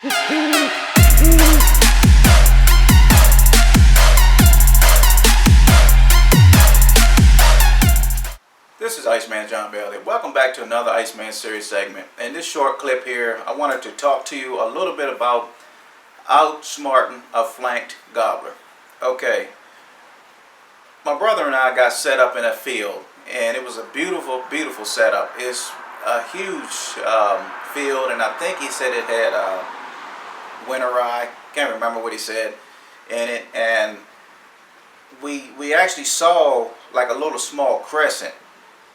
This is Iceman John Bailey. Welcome back to another Iceman series segment. In this short clip here, I wanted to talk to you a little bit about outsmarting a flanked gobbler. Okay, my brother and I got set up in a field, and it was a beautiful, beautiful setup. It's a huge field, and I think he said it had winter rye. Can't remember what he said in it, and we actually saw like a little small crescent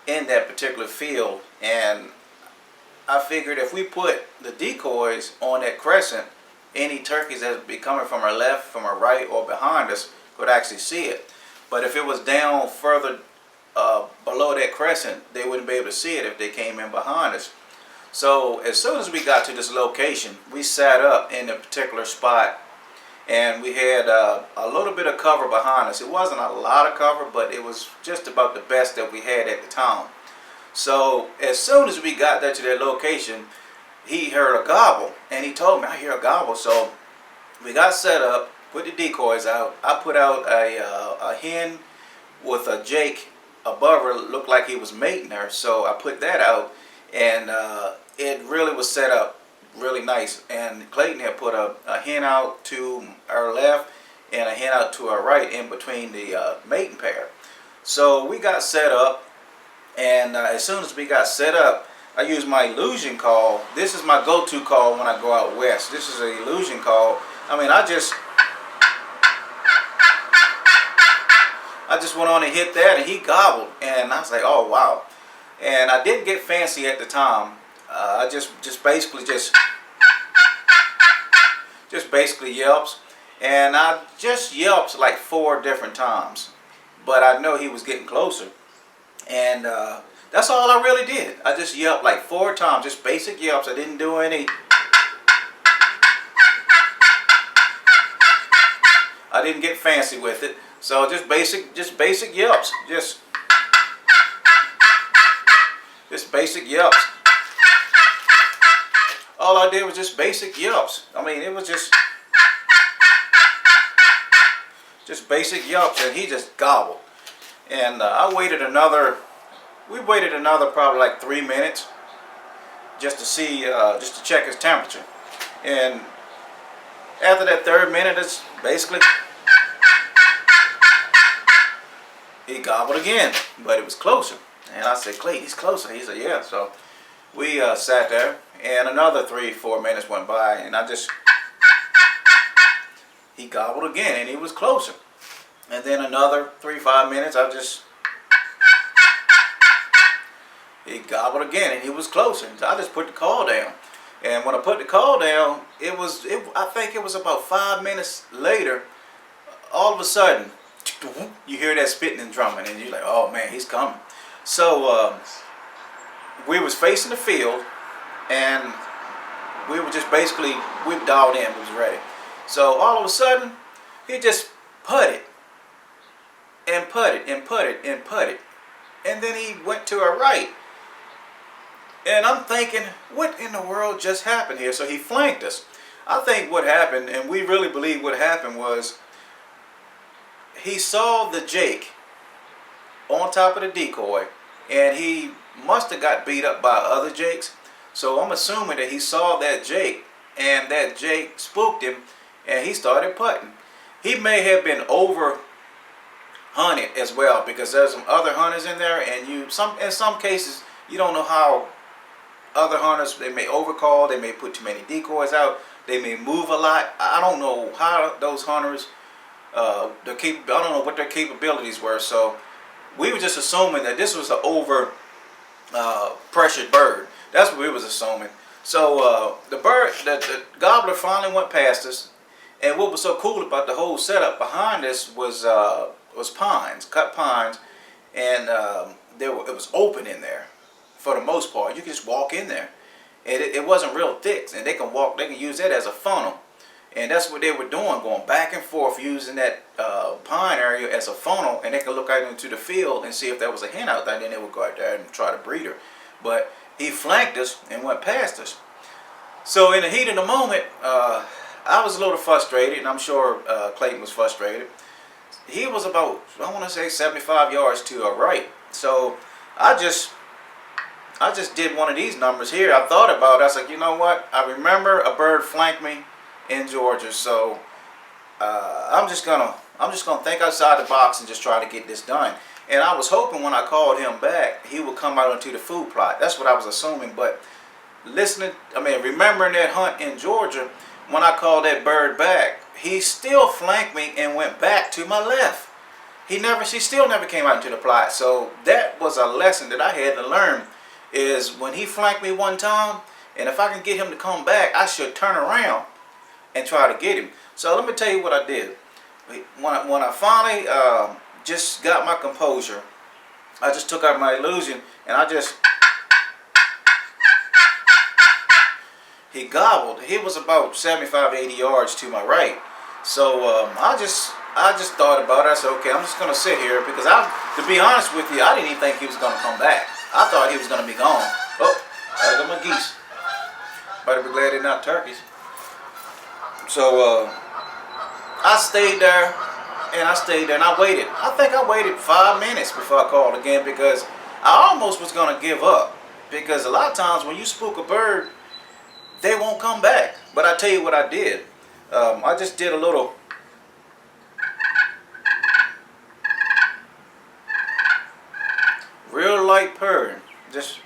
in that particular field, and I figured if we put the decoys on that crescent, any turkeys that would be coming from our left, from our right, or behind us could actually see it. But if it was down further below that crescent, they wouldn't be able to see it if they came in behind us. So as soon as we got to this location, we sat up in a particular spot, and we had a little bit of cover behind us. It wasn't a lot of cover, but it was just about the best that we had at the time. So as soon as we got there to that location, he heard a gobble, and he told me, I hear a gobble. So we got set up, put the decoys out. I put out a hen with a jake above her, looked like he was mating her. So I put that out, and it really was set up really nice. And Clayton had put a hen out to our left and a hen out to our right in between the mating pair. So we got set up, and as soon as we got set up, I used my illusion call. This is my go-to call when I go out west. This is an illusion call. I mean, I just went on and hit that, and he gobbled, and I was like, oh wow. And I didn't get fancy at the time. I just basically yelps, and I just yelped like 4 different times, but I know he was getting closer, and that's all I really did. I just yelped like 4 times, just basic yelps. I didn't do any. I didn't get fancy with it, so just basic yelps, just basic yelps. All I did was just basic yelps. I mean, it was just basic yelps, and he just gobbled. And we waited another probably like 3 minutes just to see, just to check his temperature. And after that 3rd minute, it's basically, he gobbled again, but it was closer. And I said, Clay, he's closer. He said, yeah. So we sat there, and another 3-4 minutes went by, and he gobbled again, and he was closer. And then another 3-5 minutes, he gobbled again, and he was closer. So I just put the call down. And when I put the call down, I think it was about 5 minutes later, all of a sudden, you hear that spitting and drumming, and you're like, oh man, he's coming. So we was facing the field, and we were just basically, we dialed in, we was ready. So all of a sudden, he just putted, and putted, and putted, and putted. And then he went to our right. And I'm thinking, what in the world just happened here? So he flanked us. I think what happened, and we really believe what happened, was he saw the jake on top of the decoy, and he must have got beat up by other jakes. So I'm assuming that he saw that jake, and that jake spooked him, and he started putting. He may have been over hunted as well, because there's some other hunters in there, and in some cases you don't know how other hunters, they may overcall, they may put too many decoys out, they may move a lot. I don't know how those hunters, I don't know what their capabilities were. So we were just assuming that this was an over pressured bird. That's what we was assuming. So the gobbler finally went past us, and what was so cool about the whole setup behind us was pines, cut pines, and it was open in there for the most part. You could just walk in there, and it wasn't real thick, and they can use that as a funnel. And that's what they were doing, going back and forth, using that pine area as a funnel, and they could look out into the field and see if there was a hen out there, and then they would go out there and try to breed her. But he flanked us and went past us. So in the heat of the moment, I was a little frustrated, and I'm sure Clayton was frustrated. He was about, I want to say, 75 yards to our right. So I just did one of these numbers here. I thought about it. I was like, you know what? I remember a bird flanked me in Georgia, so I'm just gonna think outside the box and just try to get this done. And I was hoping when I called him back, he would come out into the food plot. That's what I was assuming. But remembering that hunt in Georgia, when I called that bird back, he still flanked me and went back to my left. She still never came out into the plot. So that was a lesson that I had to learn, is when he flanked me one time, and if I can get him to come back, I should turn around and try to get him. So let me tell you what I did. When I finally just got my composure, I just took out my illusion, and he gobbled. He was about 75, 80 yards to my right. So I just thought about it. I said, okay, I'm just going to sit here, because to be honest with you, I didn't even think he was going to come back. I thought he was going to be gone. Oh, there go my geese. Better be glad they're not turkeys. So I stayed there, and I waited. I think I waited 5 minutes before I called again, because I almost was going to give up. Because a lot of times when you spook a bird, they won't come back. But I tell you what I did. I just did a little real light purring. Just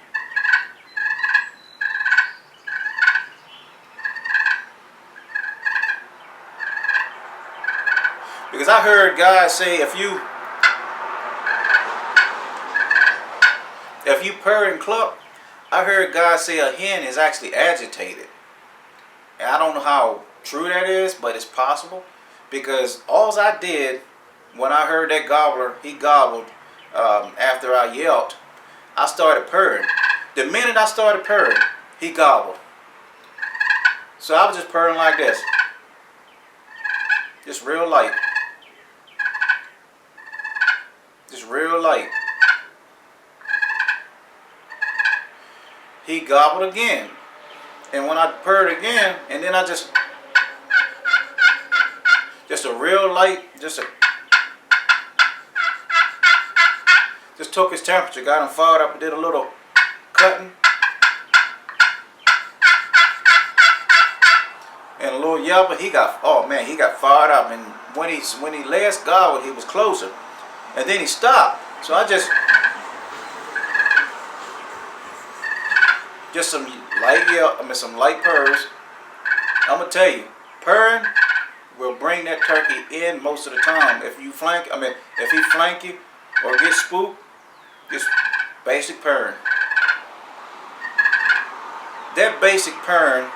because I heard guys say if you purr and cluck, I heard guys say a hen is actually agitated. And I don't know how true that is, but it's possible. Because all I did when I heard that gobbler, he gobbled after I yelped, I started purring. The minute I started purring, he gobbled. So I was just purring like this. Just real light. Just real light. He gobbled again. And when I purred again, and then I just a real light, just took his temperature, got him fired up, and did a little cutting and a little yelp. He got fired up. And when he last gobbled, he was closer, and then he stopped. So I just some light some light purrs. I'm gonna tell you, purring will bring that turkey in most of the time. If he flank you or get spooked, just basic purring. That basic purring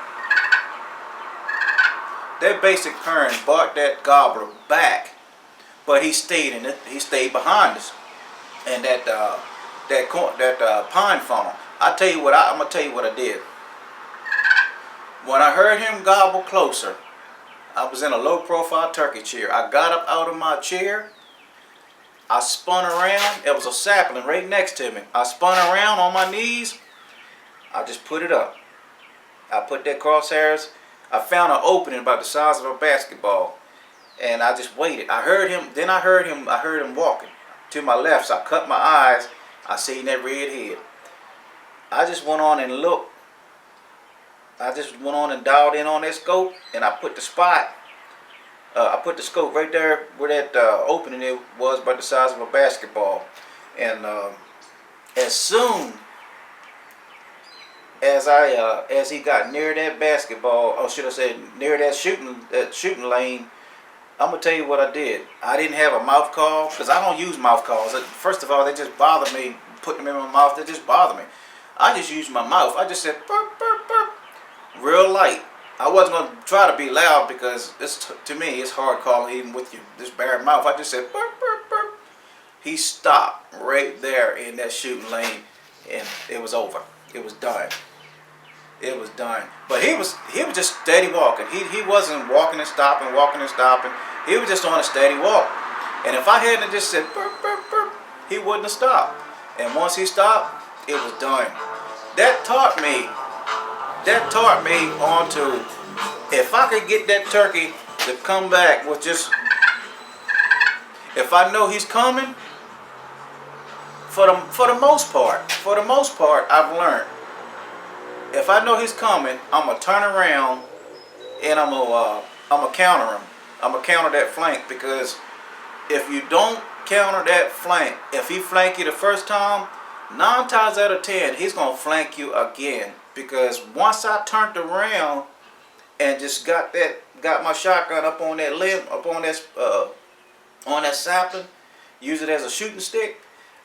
brought that gobbler back, but he stayed behind us, and that pine funnel. I'm gonna tell you what I did. When I heard him gobble closer, I was in a low profile turkey chair. I got up out of my chair. I spun around. It was a sapling right next to me. I spun around on my knees. I just put it up. I put that crosshairs. I found an opening about the size of a basketball, and I just waited. I heard him. Then I heard him walking to my left. So I cut my eyes. I seen that red head. I just went on and looked. I just went on and dialed in on that scope, and I put the spot. I put the scope right there where that opening it was, about the size of a basketball. And as soon as he got near that basketball, or should I say near that shooting lane, I'm gonna tell you what I did. I didn't have a mouth call, because I don't use mouth calls. First of all, they just bother me. Putting them in my mouth, they just bother me. I just used my mouth. I just said burp, burp, burp, real light. I wasn't going to try to be loud, because to me it's hard calling even with this bare mouth. I just said burp, burp, burp. He stopped right there in that shooting lane, and it was over. It was done. It was done. But he was just steady walking. He wasn't walking and stopping, walking and stopping. He was just on a steady walk. And if I hadn't just said burp, burp, burp, he wouldn't have stopped. And once he stopped, it was done. That taught me that taught me on to, if I could get that turkey to come back with just, if I know he's coming, for the most part, I've learned, if I know he's coming, I'm gonna turn around and I'm gonna counter him. I'm gonna counter that flank, because if you don't counter that flank, if he flank you the first time, 9 times out of 10 he's gonna flank you again. Because once I turned around and just got my shotgun up on that limb, up on that sapling, use it as a shooting stick,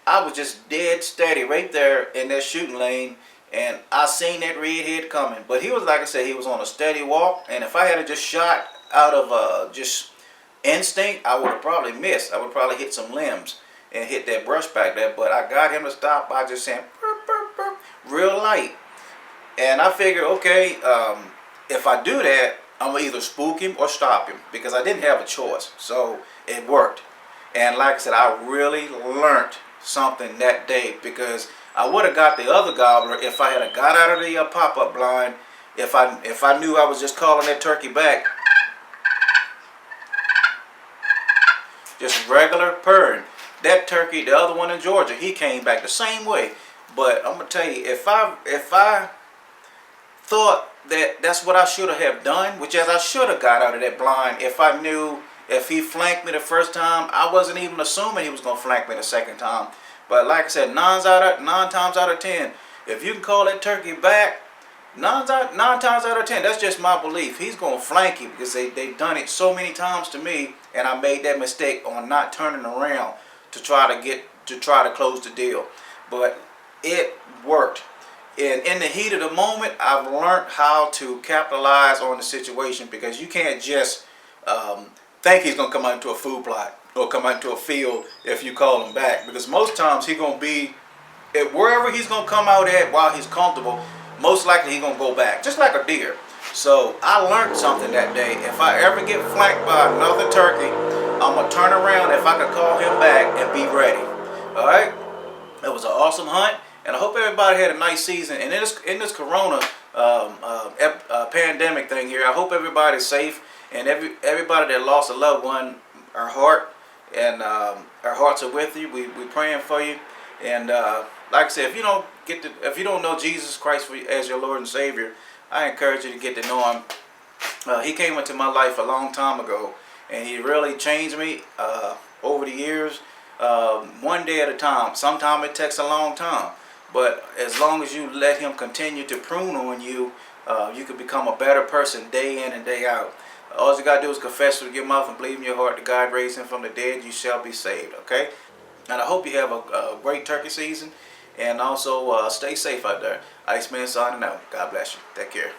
I was just dead steady right there in that shooting lane, and I seen that redhead coming. But he was, like I said, he was on a steady walk, and if I had just shot out of just instinct, I would have probably missed. I would probably hit some limbs and hit that brush back there. But I got him to stop by just saying burp, burp, burp, real light. And I figured, okay, if I do that, I'm going to either spook him or stop him, because I didn't have a choice. So it worked. And like I said, I really learned something that day, because I would have got the other gobbler if I had got out of the pop-up blind. If I knew I was just calling that turkey back, just regular purring. That turkey, the other one in Georgia, he came back the same way. But I'm gonna tell you, if I thought that that's what I should have done, which is I should have got out of that blind. If I knew, if he flanked me the first time, I wasn't even assuming he was gonna flank me the second time. But like I said, 9 times out of 10, if you can call that turkey back, 9 times out of 10, that's just my belief, he's gonna flank you, because they've done it so many times to me, and I made that mistake on not turning around to try to close the deal. But it worked. And in the heat of the moment, I've learned how to capitalize on the situation, because you can't just think he's going to come out into a food plot or come out into a field if you call him back. Because most times he's going to be at wherever he's going to come out at while he's comfortable, most likely he's going to go back, just like a deer. So I learned something that day. If I ever get flanked by another turkey, I'm going to turn around if I can call him back and be ready. All right? It was an awesome hunt. And I hope everybody had a nice season. And in this corona pandemic thing here, I hope everybody's safe. And everybody that lost a loved one, our hearts are with you. We praying for you. And like I said, if you don't know Jesus Christ as your Lord and Savior, I encourage you to get to know Him. He came into my life a long time ago, and He really changed me over the years. One day at a time. Sometimes it takes a long time. But as long as you let Him continue to prune on you, you can become a better person day in and day out. All you got to do is confess with your mouth and believe in your heart that God raised Him from the dead, you shall be saved, okay? And I hope you have a great turkey season, and also stay safe out there. Iceman signing out. God bless you. Take care.